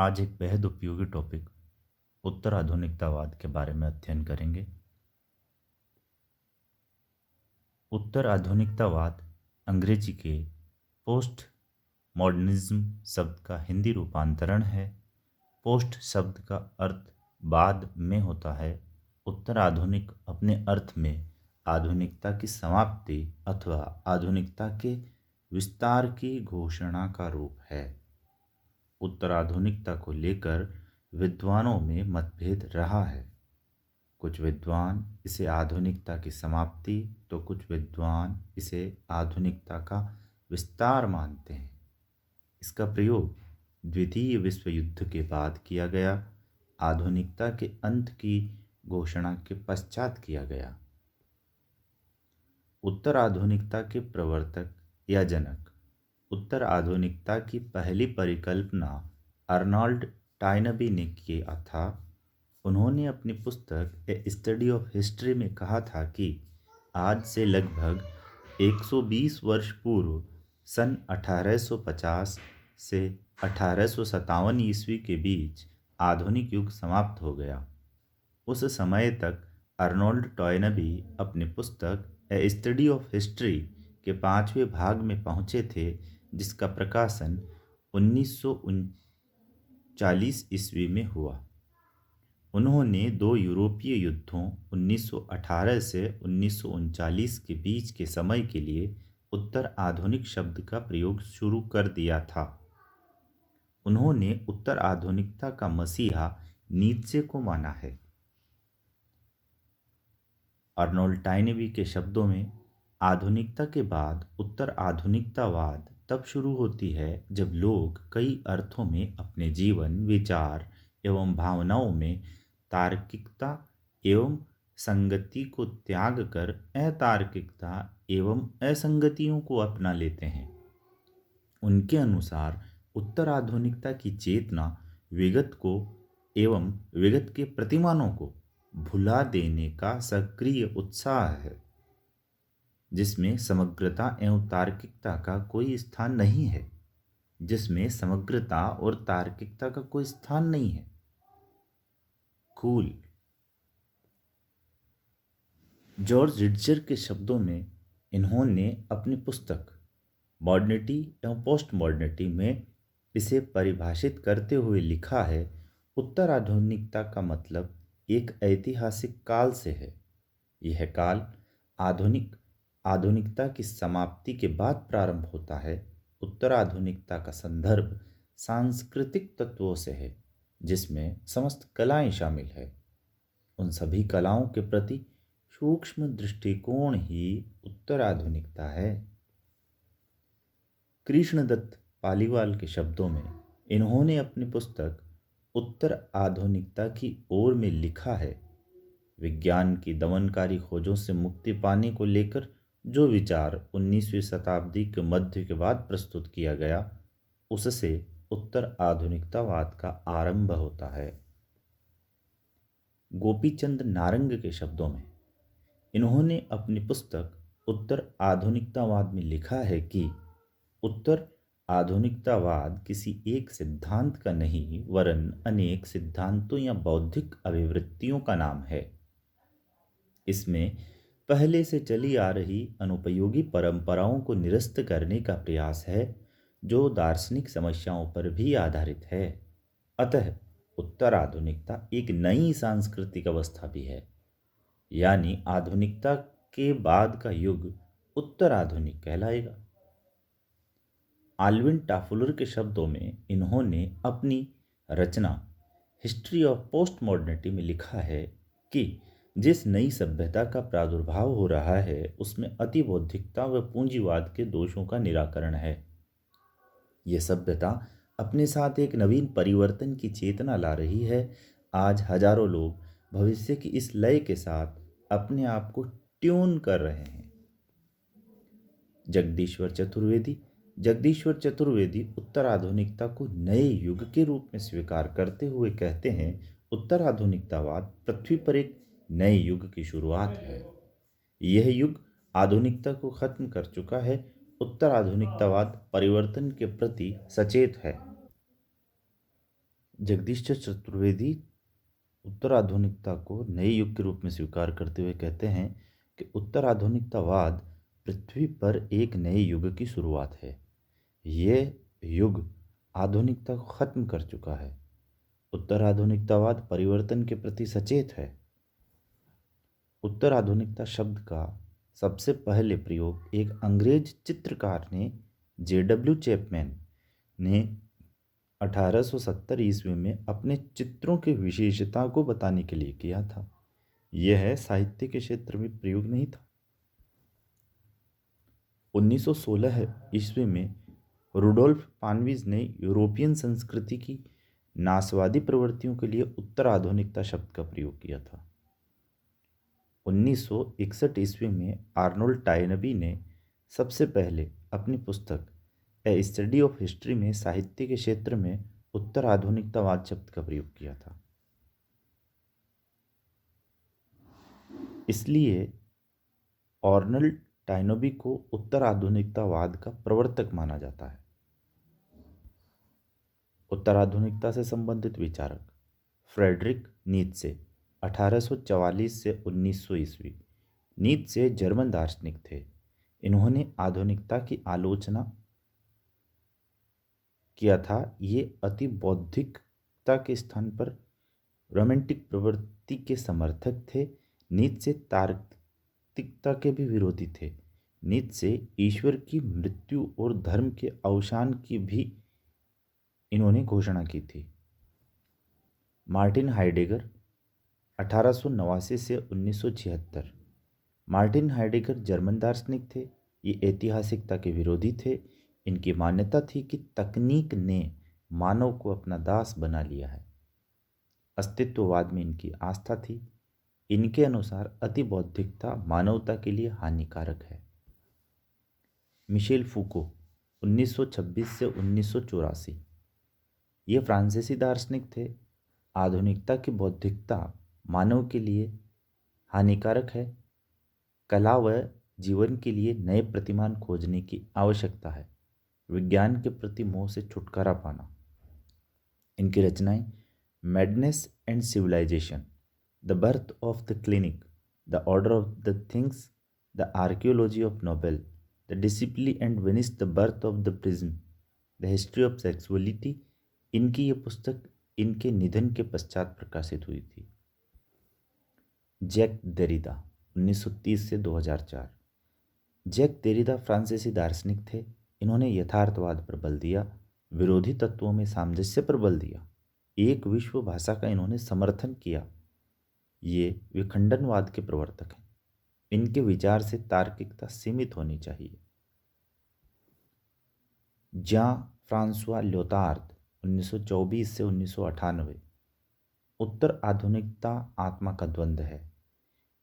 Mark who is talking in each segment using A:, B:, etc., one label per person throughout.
A: आज एक बेहद उपयोगी टॉपिक उत्तर आधुनिकतावाद के बारे में अध्ययन करेंगे। उत्तर आधुनिकतावाद अंग्रेजी के पोस्ट मॉडर्निज्म शब्द का हिंदी रूपांतरण है। पोस्ट शब्द का अर्थ बाद में होता है। उत्तर आधुनिक अपने अर्थ में आधुनिकता की समाप्ति अथवा आधुनिकता के विस्तार की घोषणा का रूप है। उत्तर आधुनिकता को लेकर विद्वानों में मतभेद रहा है। कुछ विद्वान इसे आधुनिकता की समाप्ति तो कुछ विद्वान इसे आधुनिकता का विस्तार मानते हैं। इसका प्रयोग द्वितीय विश्व युद्ध के बाद किया गया, आधुनिकता के अंत की घोषणा के पश्चात किया गया। उत्तर आधुनिकता के प्रवर्तक या जनक। उत्तर आधुनिकता की पहली परिकल्पना अर्नोल्ड टाइनबी ने किया था। उन्होंने अपनी पुस्तक ए स्टडी ऑफ हिस्ट्री में कहा था कि आज से लगभग 120 वर्ष पूर्व सन 1850 से 1857 ईस्वी के बीच आधुनिक युग समाप्त हो गया। उस समय तक अर्नोल्ड टॉयनबी अपनी पुस्तक ए स्टडी ऑफ हिस्ट्री के 5वें भाग में पहुंचे थे, जिसका प्रकाशन 1939 ईस्वी में हुआ। उन्होंने दो यूरोपीय युद्धों 1918 से 1939 के बीच के समय के लिए उत्तर आधुनिक शब्द का प्रयोग शुरू कर दिया था। उन्होंने उत्तर आधुनिकता का मसीहा नीत्शे को माना है। अर्नोल्ड टाइनबी के शब्दों में आधुनिकता के बाद उत्तर आधुनिकतावाद तब शुरू होती है जब लोग कई अर्थों में अपने जीवन, विचार एवं भावनाओं में तार्किकता एवं संगति को त्याग कर अतार्किकता एवं असंगतियों को अपना लेते हैं। उनके अनुसार उत्तर आधुनिकता की चेतना विगत को एवं विगत के प्रतिमानों को भुला देने का सक्रिय उत्साह है, जिसमें समग्रता एवं तार्किकता का कोई स्थान नहीं है। जिसमें समग्रता और तार्किकता का कोई स्थान नहीं है। कूल। जॉर्ज रिट्जर के शब्दों में इन्होंने अपनी पुस्तक मॉडर्निटी एवं पोस्ट मॉडर्निटी में इसे परिभाषित करते हुए लिखा है, उत्तर आधुनिकता का मतलब एक ऐतिहासिक काल से है। यह काल आधुनिकता की समाप्ति के बाद प्रारंभ होता है। उत्तर आधुनिकता का संदर्भ सांस्कृतिक तत्वों से है, जिसमें समस्त कलाएं शामिल है। उन सभी कलाओं के प्रति सूक्ष्म दृष्टिकोण ही उत्तर आधुनिकता है। कृष्णदत्त पालीवाल के शब्दों में इन्होंने अपनी पुस्तक उत्तर आधुनिकता की ओर में लिखा है, विज्ञान की दमनकारी खोजों से मुक्ति पाने को लेकर जो विचार 19वीं शताब्दी के मध्य के बाद प्रस्तुत किया गया, उससे उत्तर आधुनिकतावाद का आरंभ होता है। गोपीचंद नारंग के शब्दों में इन्होंने अपनी पुस्तक उत्तर आधुनिकतावाद में लिखा है कि उत्तर आधुनिकतावाद किसी एक सिद्धांत का नहीं वरन अनेक सिद्धांतों या बौद्धिक अभिवृत्तियों का नाम है। इसमें पहले से चली आ रही अनुपयोगी परंपराओं को निरस्त करने का प्रयास है, जो दार्शनिक समस्याओं पर भी आधारित है। अतः उत्तर आधुनिकता एक नई सांस्कृतिक अवस्था भी है, यानी आधुनिकता के बाद का युग उत्तर आधुनिक कहलाएगा। आल्विन टाफुलर के शब्दों में इन्होंने अपनी रचना हिस्ट्री ऑफ पोस्ट मॉडर्निटी में लिखा है कि जिस नई सभ्यता का प्रादुर्भाव हो रहा है, उसमें अतिबौद्धिकता व पूंजीवाद के दोषों का निराकरण है। यह सभ्यता अपने साथ एक नवीन परिवर्तन की चेतना ला रही है। आज हजारों लोग भविष्य की इस लय के साथ अपने आप को ट्यून कर रहे हैं। जगदीश्वर चतुर्वेदी उत्तर आधुनिकता को नए युग के रूप में स्वीकार करते हुए कहते हैं, उत्तर आधुनिकतावाद पृथ्वी पर एक नए युग की शुरुआत है। यह युग आधुनिकता को खत्म कर चुका है। उत्तर आधुनिकतावाद परिवर्तन के प्रति सचेत है। जगदीश चंद्र चतुर्वेदी उत्तर आधुनिकता को नए युग के रूप में स्वीकार करते हुए कहते हैं कि उत्तर आधुनिकतावाद पृथ्वी पर एक नए युग की शुरुआत है। यह युग आधुनिकता को खत्म कर चुका है। उत्तर आधुनिकतावाद परिवर्तन के प्रति सचेत है। उत्तर आधुनिकता शब्द का सबसे पहले प्रयोग एक अंग्रेज चित्रकार ने J.W. चैपमैन ने 1870 ईस्वी में अपने चित्रों की विशेषता को बताने के लिए किया था। यह साहित्य के क्षेत्र में प्रयोग नहीं था। 1916 ईस्वी में रुडोल्फ पानवीज ने यूरोपियन संस्कृति की नाशवादी प्रवृत्तियों के लिए उत्तर आधुनिकता शब्द का प्रयोग किया था। 1961 ईस्वी में आर्नोल्ड टायनबी ने सबसे पहले अपनी पुस्तक ए स्टडी ऑफ हिस्ट्री में साहित्य के क्षेत्र में उत्तर आधुनिकतावाद शब्द का प्रयोग किया था। इसलिए आर्नोल्ड टायनबी को उत्तर आधुनिकतावाद का प्रवर्तक माना जाता है। उत्तर आधुनिकता से संबंधित विचारक फ्रेडरिक नीत्शे 1844 से 1900 ईस्वी। नीत्शे जर्मन दार्शनिक थे। इन्होंने आधुनिकता की आलोचना किया था। ये अति बौद्धिकता के स्थान पर रोमांटिक प्रवृत्ति के समर्थक थे। नीत्शे तार्किकता के भी विरोधी थे। नीत्शे ईश्वर की मृत्यु और धर्म के अवसान की भी इन्होंने घोषणा की थी। मार्टिन हाइडेगर 1889 से 1976। मार्टिन हाइडेगर जर्मन दार्शनिक थे। ये ऐतिहासिकता के विरोधी थे। इनकी मान्यता थी कि तकनीक ने मानव को अपना दास बना लिया है। अस्तित्ववाद में इनकी आस्था थी। इनके अनुसार अति बौद्धिकता मानवता के लिए हानिकारक है। मिशेल फूको 1926 से 1984। ये फ्रांसीसी दार्शनिक थे। आधुनिकता की बौद्धिकता मानव के लिए हानिकारक है। कला व जीवन के लिए नए प्रतिमान खोजने की आवश्यकता है। विज्ञान के प्रति मोह से छुटकारा पाना। इनकी रचनाएं madness and civilisation, the birth of the clinic, the order of the things, the archaeology of novel, the discipline and Venice, the birth of the prism, the history of sexuality. इनकी ये पुस्तक इनके निधन के पश्चात प्रकाशित हुई थी। जैक देरिदा 1930 से 2004। जैक देरिदा फ्रांसीसी दार्शनिक थे। इन्होंने यथार्थवाद पर बल दिया, विरोधी तत्वों में सामंजस्य पर बल दिया। एक विश्व भाषा का इन्होंने समर्थन किया। ये विखंडनवाद के प्रवर्तक हैं। इनके विचार से तार्किकता सीमित होनी चाहिए। जॉन फ्रांसुआ ल्योतार्द 1924 से 1998। उत्तर आधुनिकता आत्मा का द्वंद्व है।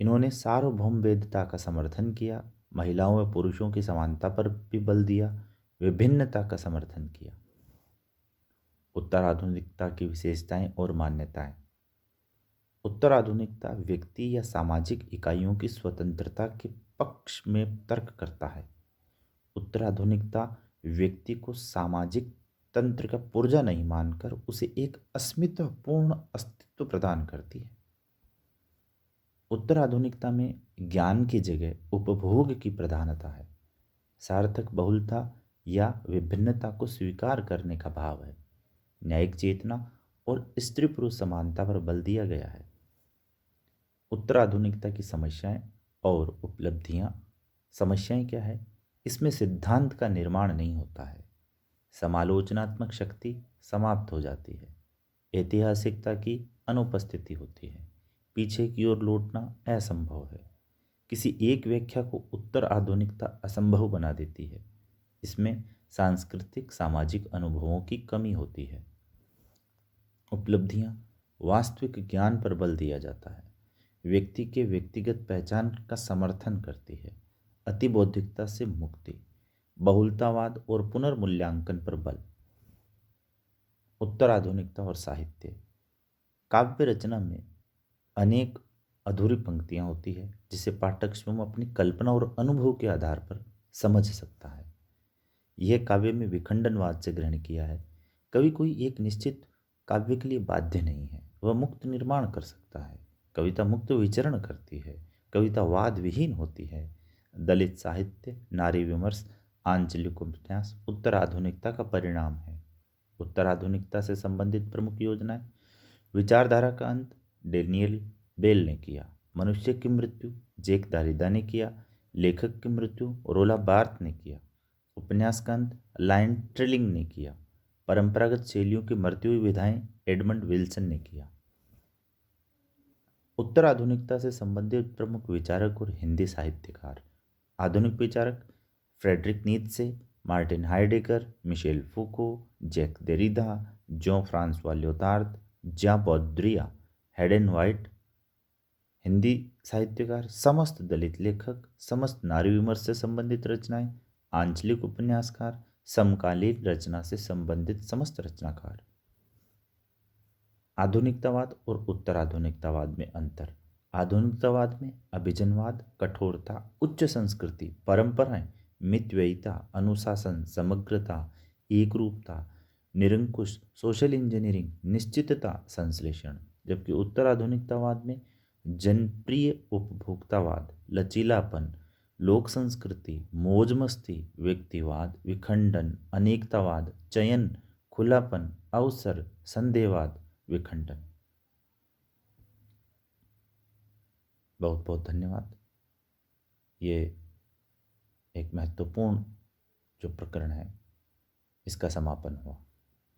A: इन्होंने सार्वभौम वेदता का समर्थन किया, महिलाओं व पुरुषों की समानता पर भी बल दिया, विभिन्नता का समर्थन किया। उत्तर आधुनिकता की विशेषताएं और मान्यताएं। उत्तर आधुनिकता व्यक्ति या सामाजिक इकाइयों की स्वतंत्रता के पक्ष में तर्क करता है। उत्तर आधुनिकता व्यक्ति को सामाजिक तंत्र का पुर्जा नहीं मानकर उसे एक अस्मितापूर्ण अस्तित्व प्रदान करती है। उत्तर आधुनिकता में ज्ञान की जगह उपभोग की प्रधानता है। सार्थक बहुलता या विभिन्नता को स्वीकार करने का भाव है। न्यायिक चेतना और स्त्री पुरुष समानता पर बल दिया गया है। उत्तर आधुनिकता की समस्याएं और उपलब्धियां। समस्याएं क्या है? इसमें सिद्धांत का निर्माण नहीं होता है। समालोचनात्मक शक्ति समाप्त हो जाती है। ऐतिहासिकता की अनुपस्थिति होती है। पीछे की ओर लौटना असंभव है। किसी एक व्याख्या को उत्तर आधुनिकता असंभव बना देती है। इसमें सांस्कृतिक सामाजिक अनुभवों की कमी होती है। उपलब्धियां। वास्तविक ज्ञान पर बल दिया जाता है। व्यक्ति के व्यक्तिगत पहचान का समर्थन करती है। अतिबौद्धिकता से मुक्ति। बहुलतावाद और पुनर्मूल्यांकन पर बल। उत्तर आधुनिकता और साहित्य। काव्य रचना में अनेक अधूरी पंक्तियां होती है जिसे पाठक स्वयं अपनी कल्पना और अनुभव के आधार पर समझ सकता है। यह काव्य में विखंडनवाद से ग्रहण किया है। कभी कोई एक निश्चित काव्य के लिए बाध्य नहीं है, वह मुक्त निर्माण कर सकता है। कविता मुक्त विचरण करती है, कविता वाद विहीन होती है। दलित साहित्य, नारी विमर्श, आंचलिक उपन्यास उत्तर आधुनिकता का परिणाम है। उत्तर आधुनिकता से संबंधित प्रमुख योजनाएं: विचारधारा का अंत डेनियल बेल ने किया। मनुष्य की मृत्यु जैक दारिदा ने किया। लेखक की मृत्यु रोला बार्थ ने किया। उपन्यास का अंत लायन ट्रिलिंग ने किया। परंपरागत शैलियों की मरती हुई विधाएं एडमंड विल्सन ने किया। उत्तर आधुनिकता से संबंधित प्रमुख विचारक और हिंदी साहित्यकार: आधुनिक विचारक Friedrich Nietzsche, Martin Heidegger, Michel Foucault, Jacques Derrida, Jean Francois Lyotard, Jean Baudrillard, Hayden white. Hindi साहित्यकार: समस्त दलित लेखक, समस्त नारी विमर्श से संबंधित रचनाएं, आंचलिक उपन्यासकार, समकालीन रचना से संबंधित समस्त रचनाकार। आधुनिकतावाद और उत्तर आधुनिकतावाद में अंतर: आधुनिकतावाद में अभिजनवाद, कठोरता, उच्च संस्कृति, परंपराएं, मितव्ययिता, अनुशासन, समग्रता, एकरूपता, निरंकुश, सोशल इंजीनियरिंग, निश्चितता, संश्लेषण। जबकि उत्तर आधुनिकतावाद में जनप्रिय उपभोक्तावाद, लचीलापन, लोक संस्कृति, मौज मस्ती, व्यक्तिवाद, विखंडन, अनेकतावाद, चयन, खुलापन, अवसर, संदेहवाद, विखंडन। बहुत बहुत धन्यवाद। ये एक महत्वपूर्ण जो प्रकरण है, इसका समापन हुआ।